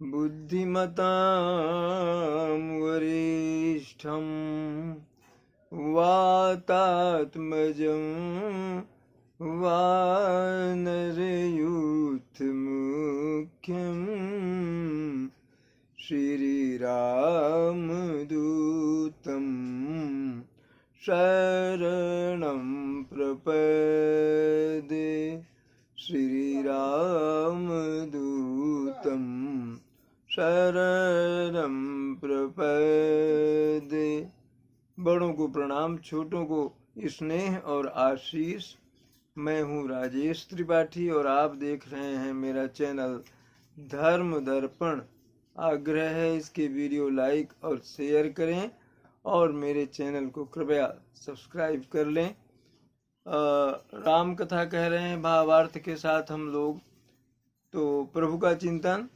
बुद्धिमतां वरिष्ठं वातात्मजं वानरयूथमुख्यं श्रीरामदूतं शरणं प्रपद्ये। श्रीरामदूतं शरणं प्रपद्ये। बड़ों को प्रणाम, छोटों को स्नेह और आशीष। मैं हूँ राजेश त्रिपाठी और आप देख रहे हैं मेरा चैनल धर्म दर्पण। आग्रह है इसके वीडियो लाइक और शेयर करें और मेरे चैनल को कृपया सब्सक्राइब कर लें। राम कथा कह रहे हैं भावार्थ के साथ हम लोग। तो प्रभु का चिंतन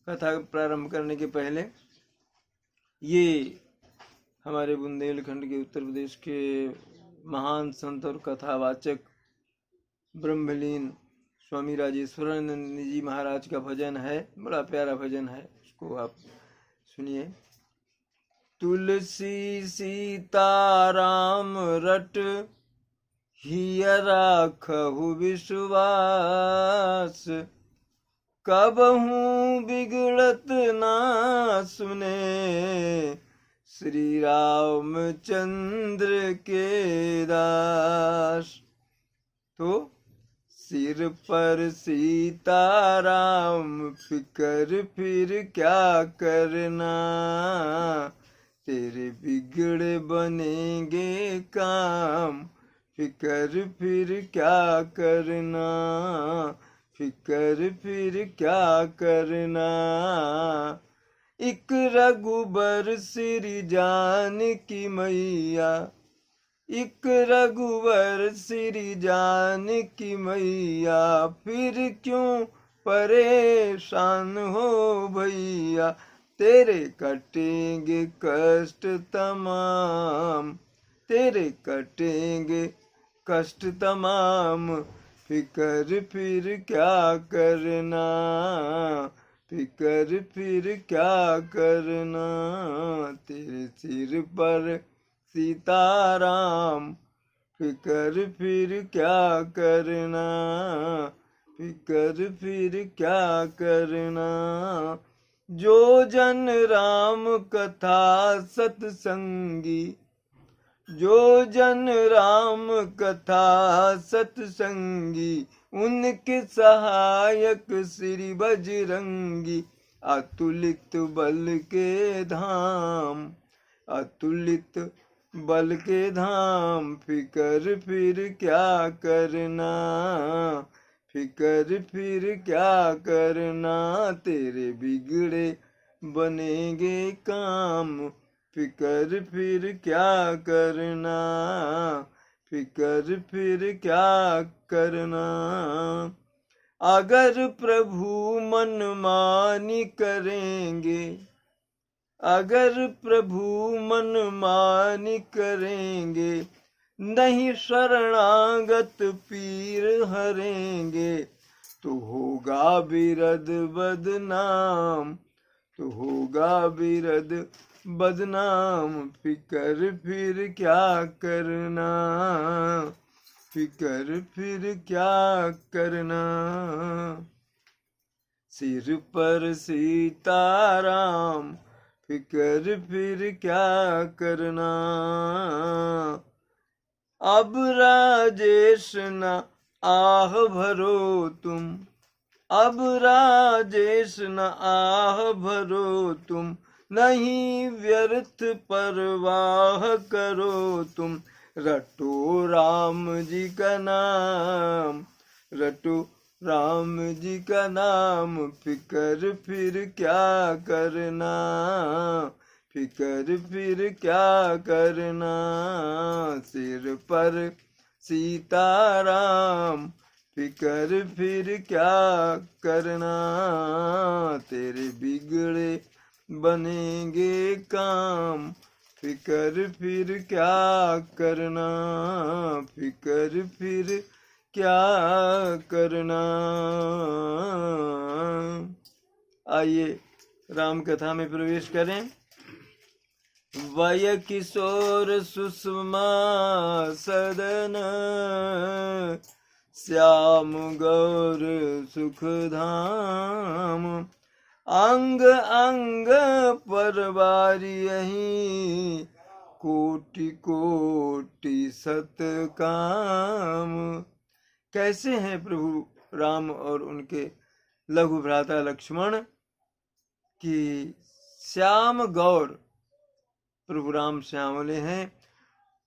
कथा प्रारंभ करने के पहले, ये हमारे बुंदेलखंड के उत्तर प्रदेश के महान संत और कथावाचक ब्रह्मलीन स्वामी राजेश्वरानंद जी महाराज का भजन है। बड़ा प्यारा भजन है, उसको आप सुनिए। तुलसी सीताराम रट हिय राखहु विश्वास, कबहू बिगड़त ना सुने श्री रामचंद्र के दास। तो सिर पर सीताराम फिकर फिर क्या करना, तेरे बिगड़े बनेंगे काम, फिकर फिर क्या करना, फिकर फिर क्या करना। इक रघुबर श्री जानकी मैया, इक रघुवर श्री जानकी मैया, फिर क्यों परेशान हो भैया, तेरे कटेंगे कष्ट तमाम, तेरे कटेंगे कष्ट तमाम, फिकर फिर क्या करना, फिकर फिर क्या करना। तेरे सिर पर सीताराम, फिकर फिर क्या करना, फिकर फिर क्या करना। जो जन राम कथा सत्संगी, जो जन राम कथा सत्संगी, उनके सहायक श्री बजरंगी। अतुलित बल के धाम, अतुलित बल के धाम, फिकर फिर क्या करना, फिकर फिर क्या करना। तेरे बिगड़े बनेंगे काम, फिकर फिर क्या करना, फिकर फिर क्या करना। अगर प्रभु मनमानी करेंगे, अगर प्रभु मनमानी करेंगे, नहीं शरणागत पीर हरेंगे, तो होगा बिरद बदनाम, तो होगा बिरद बदनाम। फिकर फिर क्या करना, फिकर फिर क्या करना। सिर पर सीताराम, फिकर फिर क्या करना। अब राजेश न आह भरो तुम, अब राजेश न आह भरो तुम, नहीं व्यर्थ परवाह करो तुम। रटो राम जी का नाम, रटो राम जी का नाम, फिकर फिर क्या करना, फिकर फिर क्या करना। सिर पर सीताराम, फिकर फिर क्या करना। तेरे बिगड़े बनेंगे काम, फिकर फिर क्या करना, फिकर फिर क्या करना। आइए राम कथा में प्रवेश करें। वय किशोर सुषमा सदन, श्याम गौर सुख धाम। अंग अंग पर बारियहि, कोटि कोटि सत काम। कैसे हैं प्रभु राम और उनके लघु भ्राता लक्ष्मण कि श्याम गौर, प्रभु राम श्यामले हैं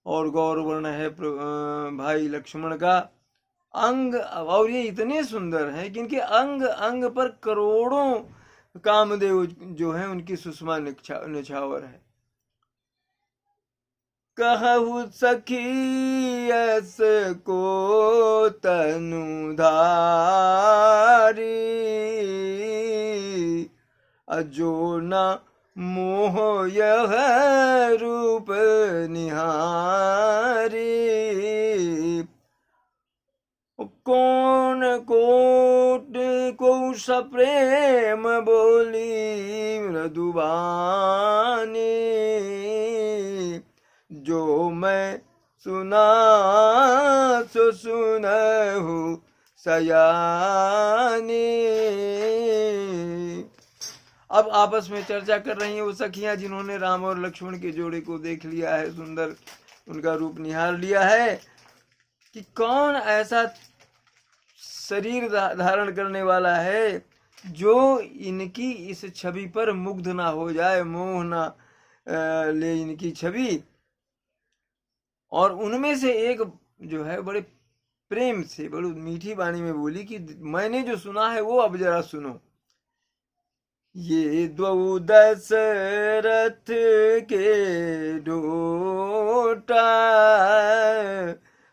और गौर वर्ण है भाई लक्ष्मण का। अंग, और ये इतने सुंदर हैं कि इनके अंग अंग पर करोड़ों कामदेव जो हैं उनकी सुषमा निछावर है। कहु सखी यस को तनुधारी, अजो न मोह यह रूप निहारी। कौन कोट को सप्रेम बोली मृदुबानी, जो मैं सुना सो सुनहु सयानी। अब आपस में चर्चा कर रही हैं वो सखियां जिन्होंने राम और लक्ष्मण के जोड़े को देख लिया है, सुंदर उनका रूप निहार लिया है, कि कौन ऐसा शरीर धारण करने वाला है जो इनकी इस छवि पर मुग्ध ना हो जाए, मोह ना ले इनकी छवि। और उनमें से एक जो है बड़े प्रेम से, बड़ी मीठी वाणी में बोली कि मैंने जो सुना है वो अब जरा सुनो। ये द्वौ दशरथ के ढोटा,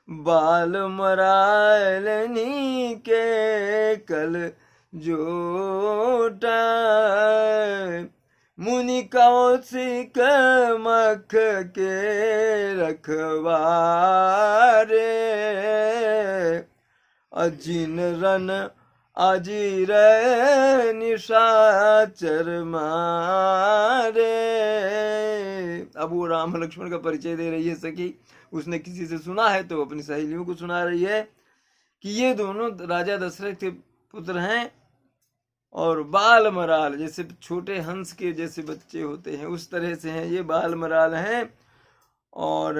बाल मरालनी के कल जोटा। मुनि कौशिक मख के रखवारे, अजिन रन अजीर निशाचर मारे। अब वो राम लक्ष्मण का परिचय दे रही है सखी। उसने किसी से सुना है तो अपनी सहेलियों को सुना रही है कि ये दोनों राजा दशरथ के पुत्र हैं, और बाल मराल, जैसे छोटे हंस के जैसे बच्चे होते हैं उस तरह से हैं ये, बाल मराल हैं। और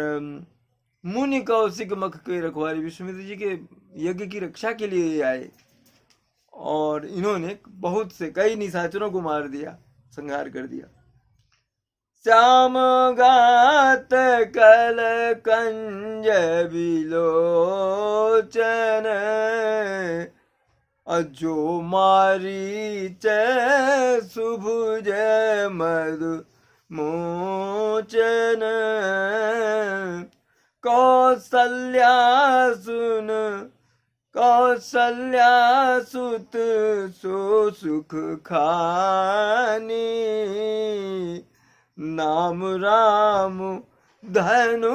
मुनि कौशिक मख के रखवारी, विश्वामित्र जी के यज्ञ की रक्षा के लिए ये आए, और इन्होंने बहुत से कई निशाचरों को मार दिया, संहार कर दिया। श्याम गात कल कंज विलोचन, अजो मारीच सुभुज मधु मोचन। कौसल्या सुन कौसल्या सुत सो सुख खानी, नाम राम धनु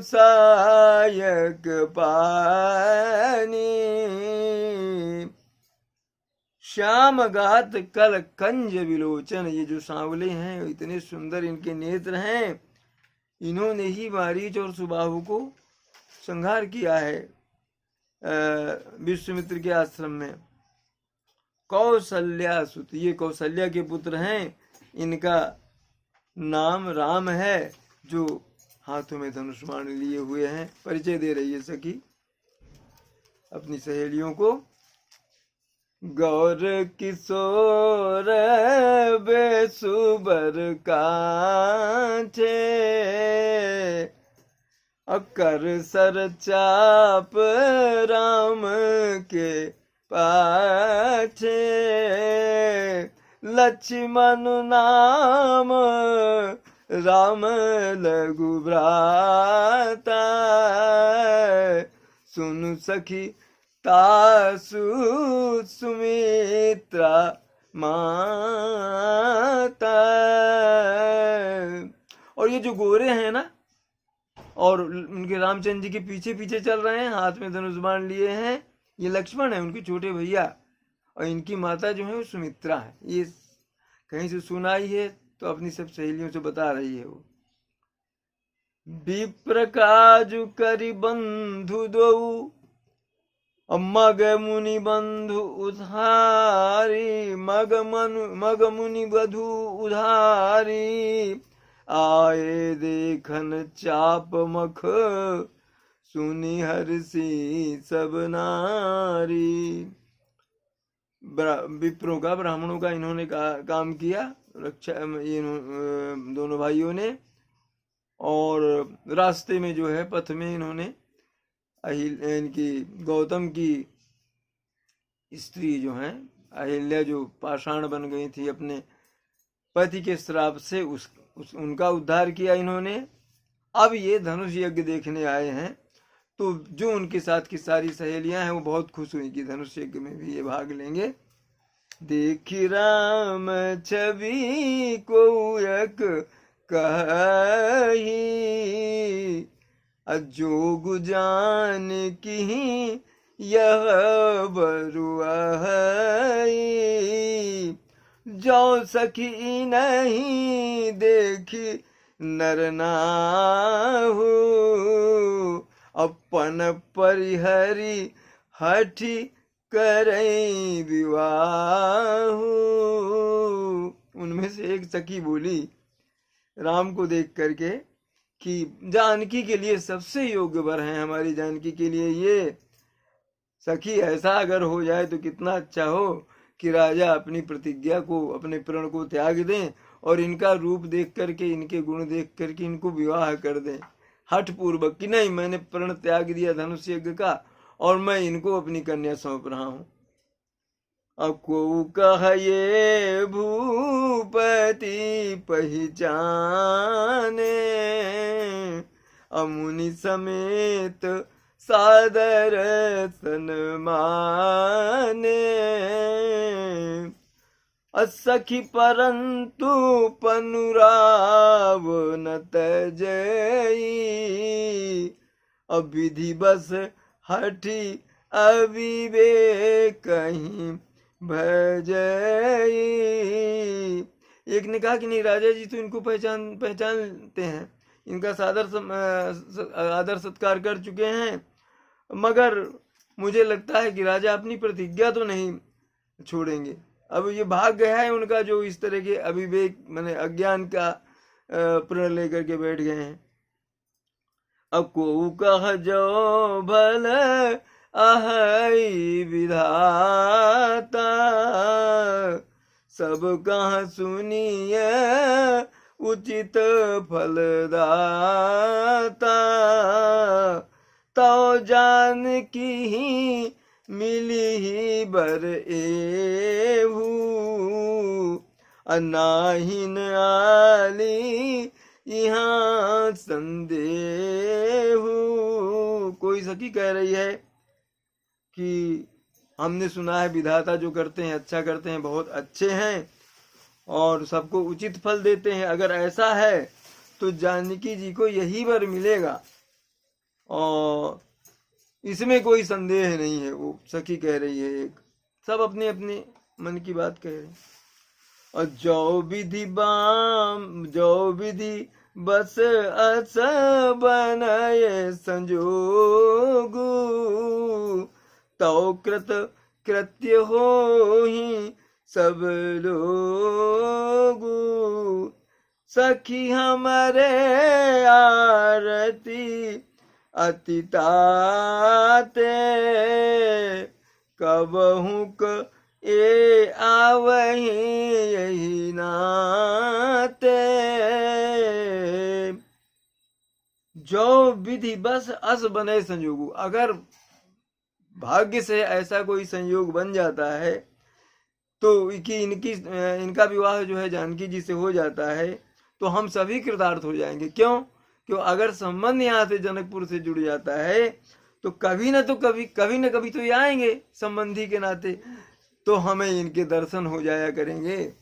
सायक पानी। श्याम गात कल कंज विलोचन, ये जो सांवले हैं इतने सुंदर इनके नेत्र हैं, इन्होंने ही मारीच और सुबाहु को संहार किया है विश्वामित्र के आश्रम में। कौसल्या सुत, ये कौशल्या के पुत्र हैं, इनका नाम राम है, जो हाथों में धनुष बाण लिए हुए हैं। परिचय दे रही है सखी अपनी सहेलियों को। गौर किशोर बेसुबर कांचे, अकर सर चाप राम के पाछे। लक्ष्मण नाम राम लघु भ्राता, सुन सखी तासु सुमित्रा माता। और ये जो गोरे हैं ना, और उनके रामचंद्र जी के पीछे पीछे चल रहे हैं, हाथ में धनुष बाण लिए हैं, ये लक्ष्मण है, उनके छोटे भैया, और इनकी माता जो है वो सुमित्रा है। ये कहीं से सुनाई है तो अपनी सब सहेलियों से बता रही है वो। विप्र काजु करि बंधु दो, मग मुनि बंधु उधारी, मग मुनि बधु उधारी, आए देखन चाप मख, सुनि हर्षि सब नारी। विप्रों का, ब्राह्मणों का इन्होंने काम किया, रक्षा दोनों भाइयों ने। और रास्ते में जो है, पथ में इन्होंने इनकी गौतम की स्त्री जो है अहिल्या, जो पाषाण बन गई थी अपने पति के श्राप से, उनका उद्धार किया इन्होंने। अब ये धनुष यज्ञ देखने आए हैं, तो जो उनके साथ की सारी सहेलियां हैं वो बहुत खुश हुई कि धनुष यज्ञ में भी ये भाग लेंगे। देखी राम छवि को एक कही, जोग जान की यह बरुआ, जो सखी नहीं देखी नर नाहु, अपन परिहरी हठी करई विवाह। उनमें से एक सखी बोली राम को देख करके कि जानकी के लिए सबसे योग्य वर हैं हमारी जानकी के लिए ये सखी। ऐसा अगर हो जाए तो कितना अच्छा हो कि राजा अपनी प्रतिज्ञा को, अपने प्रण को त्याग दें और इनका रूप देख करके, इनके गुण देख करके इनको विवाह कर दें हठ पूर्वक, कि नहीं मैंने प्रण त्याग दिया धनुष यज्ञ का और मैं इनको अपनी कन्या सौंप रहा हूं। अब को कह ये भूपति पहचाने, अमुनि समेत सादर सन्माने, असखी परंतु पनुराव न तजई, अविधि बस हठी अविवेक कहीं भजई। एक ने कहा कि नहीं राजा जी तो इनको पहचानते हैं, इनका आदर सत्कार कर चुके हैं, मगर मुझे लगता है कि राजा अपनी प्रतिज्ञा तो नहीं छोड़ेंगे। अब ये भाग गया है उनका जो इस तरह के अविवेक माने अज्ञान का प्रण लेकर के बैठ गए हैं। अब को कह जो भल आहई विधाता, सब कहाँ सुनिए उचित फलदाता, तो जान की ही मिली ही बर एहू, अनाहीन आली यहाँ संदेहू। कोई सखी कह रही है कि हमने सुना है विधाता जो करते हैं अच्छा करते हैं, बहुत अच्छे हैं और सबको उचित फल देते हैं। अगर ऐसा है तो जानकी जी को यही वर मिलेगा और इसमें कोई संदेह नहीं है। वो सखी कह रही है, एक सब अपने अपने मन की बात कह रहे हैं। और जो विधि बस अस बनाए संजोगु, तो कृत्य हो ही सब लोगु, सखी हमारे आरती अतिताते, कबहू क ए आवही यही नाते, जो विधि बस अस बने संयोगु। अगर भाग्य से ऐसा कोई संयोग बन जाता है तो कि इनका विवाह जो है जानकी जी से हो जाता है तो हम सभी कृतार्थ हो जाएंगे। क्यों? अगर संबंध यहाँ से जनकपुर से जुड़ जाता है तो कभी न कभी तो ये आएंगे संबंधी के नाते, तो हमें इनके दर्शन हो जाया करेंगे।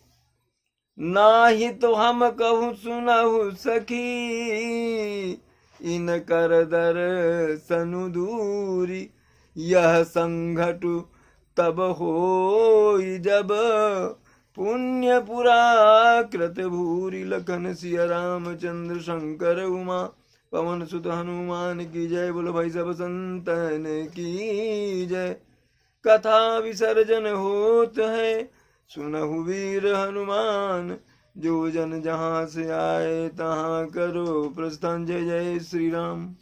ना ही तो हम कहूँ सुनहु सखी, इन कर दर्शनु दूरी, यह संघटु तब हो जब पुण्य पुरा कृत भूरि लखन सिया रामचंद्र शंकर उमा पवन सुत हनुमान की जय। बोलो भाई सब संतन की जय। कथा विसर्जन होत है सुनहु वीर हनुमान, जो जन जहाँ से आए तहाँ करो प्रस्थान। जय जय श्री राम।